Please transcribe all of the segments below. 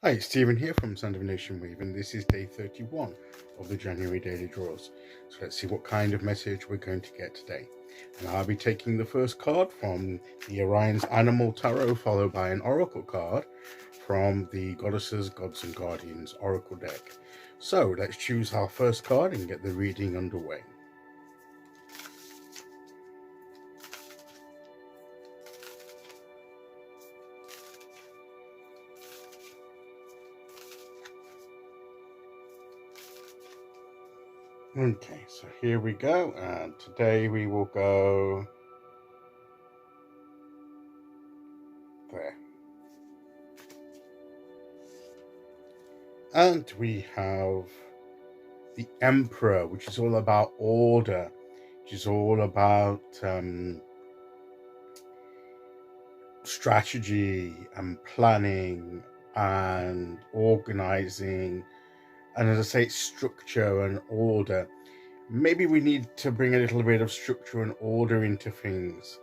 Hi, it's Stephen here from Sound of Nation Weave, and this is day 31 of the January daily draws. So let's see what kind of message we're going to get today. And I'll be taking the first card from the Oriens Animal Tarot, followed by an Oracle card from the Goddesses, Gods and Guardians Oracle deck. So let's choose our first card and get the reading underway. Okay, so here we go, and today we will go there. And we have the Emperor, which is all about order, which is all about strategy and planning and organizing, and as I say, structure and order. Maybe we need to bring a little bit of structure and order into things.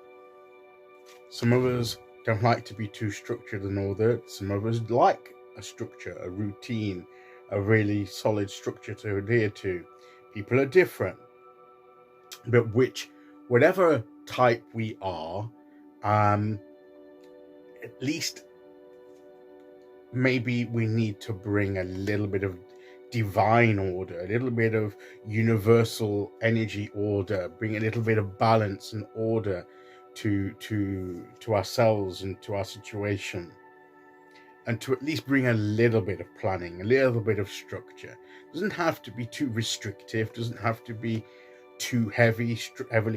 Some of us don't like to be too structured and ordered. Some of us like a structure, a routine, a really solid structure to adhere to. People are different, but whatever type we are, at least maybe we need to bring a little bit of divine order, a little bit of universal energy order, bring a little bit of balance and order to ourselves and to our situation, and to at least bring a little bit of planning, a little bit of structure. Doesn't have to be too restrictive, doesn't have to be too heavily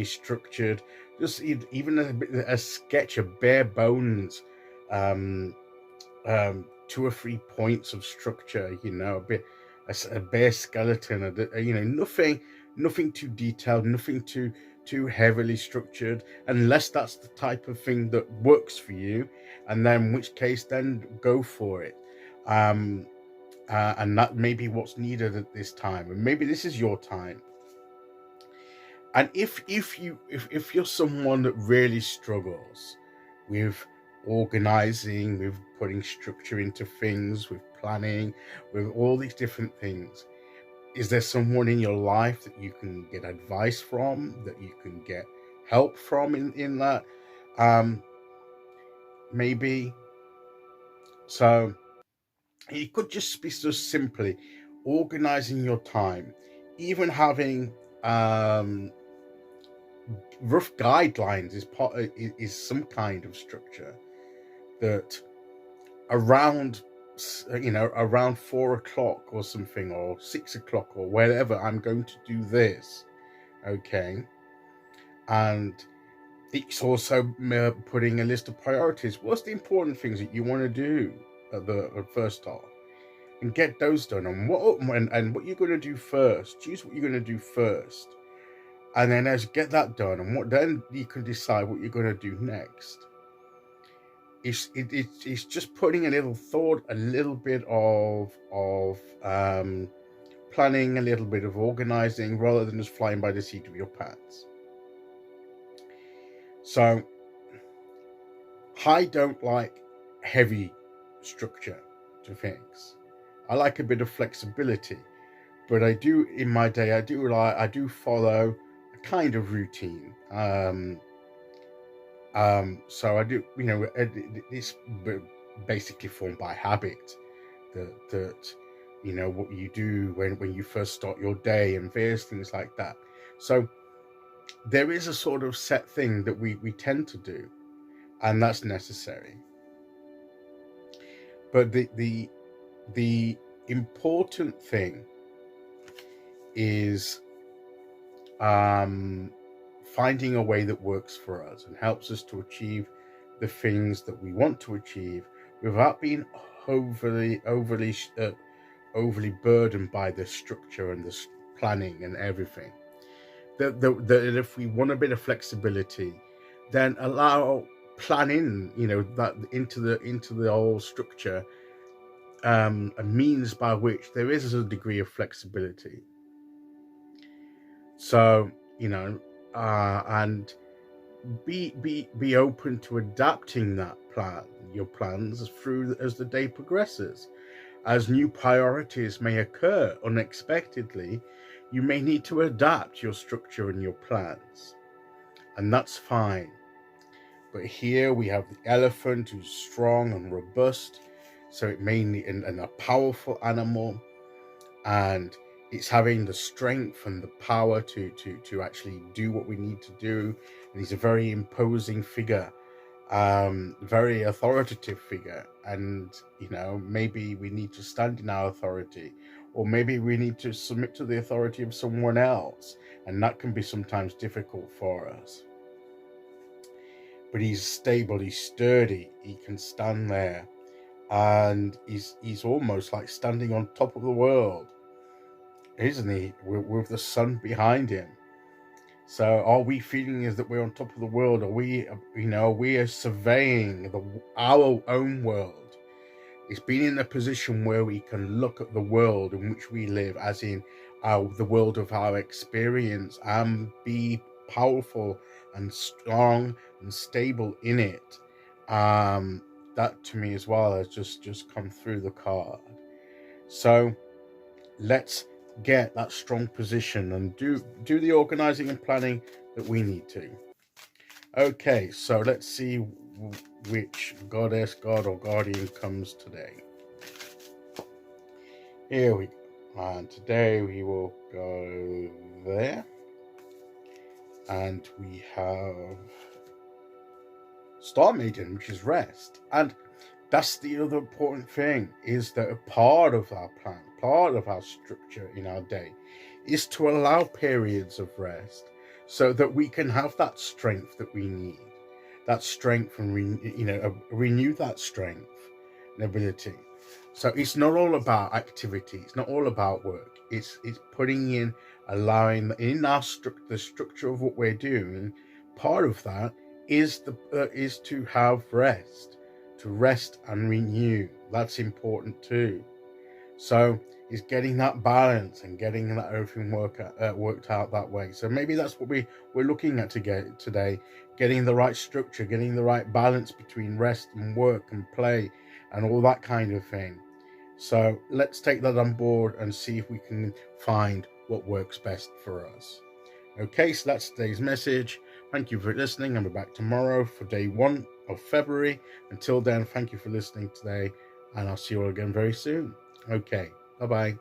structured. Just even a sketch, a bare bones, 2 or 3 points of structure, a bare skeleton, nothing too detailed, nothing too heavily structured, unless that's the type of thing that works for you, and then in which case then go for it. And that may be what's needed at this time, and maybe this is your time. And if you're someone that really struggles with organizing, with putting structure into things, with planning, with all these different things, is there someone in your life that you can get advice from, that you can get help from in that? Maybe. So it could just be so simply organizing your time, even having rough guidelines is some kind of structure. That around 4 o'clock or something, or 6 o'clock or wherever, I'm going to do this. Okay. And it's also putting a list of priorities. What's the important things that you want to do at first off, and get those done. And what you're going to do first. Choose what you're going to do first, and then as you get that done, and then you can decide what you're going to do next. It's just putting a little thought, a little bit of planning, a little bit of organizing, rather than just flying by the seat of your pants. So I don't like heavy structure to things. I like a bit of flexibility, but I do in my day. I do follow a kind of routine. So I do, it's basically formed by habit. That what you do when you first start your day, and various things like that. So there is a sort of set thing that we tend to do, and that's necessary. But the important thing is finding a way that works for us and helps us to achieve the things that we want to achieve without being overly burdened by the structure and the planning and everything. That if we want a bit of flexibility, then allow planning, that into the whole structure, a means by which there is a degree of flexibility. So and be open to adapting your plans as the day progresses. As new priorities may occur unexpectedly, you may need to adapt your structure and your plans. And that's fine. But here we have the elephant, who's strong and robust, so it may need and a powerful animal, and it's having the strength and the power to actually do what we need to do. And he's a very imposing figure, very authoritative figure, and maybe we need to stand in our authority, or maybe we need to submit to the authority of someone else, and that can be sometimes difficult for us. But he's stable, he's sturdy, he can stand there, and he's almost like standing on top of the world, isn't he, with the sun behind him. So are we feeling as that we're on top of the world? Are we, we are surveying our own world? It's being in a position where we can look at the world in which we live, as in the world of our experience, and be powerful and strong and stable in it. That to me as well has just come through the card. So let's get that strong position and do the organizing and planning that we need to. Okay, so let's see which goddess, god, or guardian comes today. Here we go. And today we will go there. And we have Star Maiden, which is rest. And that's the other important thing, is that a part of our plan, part of our structure in our day, is to allow periods of rest so that we can have that strength that we need. That strength and renew that strength and ability. So it's not all about activity. It's not all about work. It's putting in, allowing in the structure of what we're doing. Part of that is to have rest, to rest and renew. That's important too. So it's getting that balance and getting that everything worked out that way. So maybe that's what we're looking at today, getting the right structure, getting the right balance between rest and work and play and all that kind of thing. So let's take that on board and see if we can find what works best for us. Okay, so that's today's message. Thank you for listening. I'll be back tomorrow for day 1 of February. Until then, thank you for listening today, and I'll see you all again very soon. Okay, bye-bye.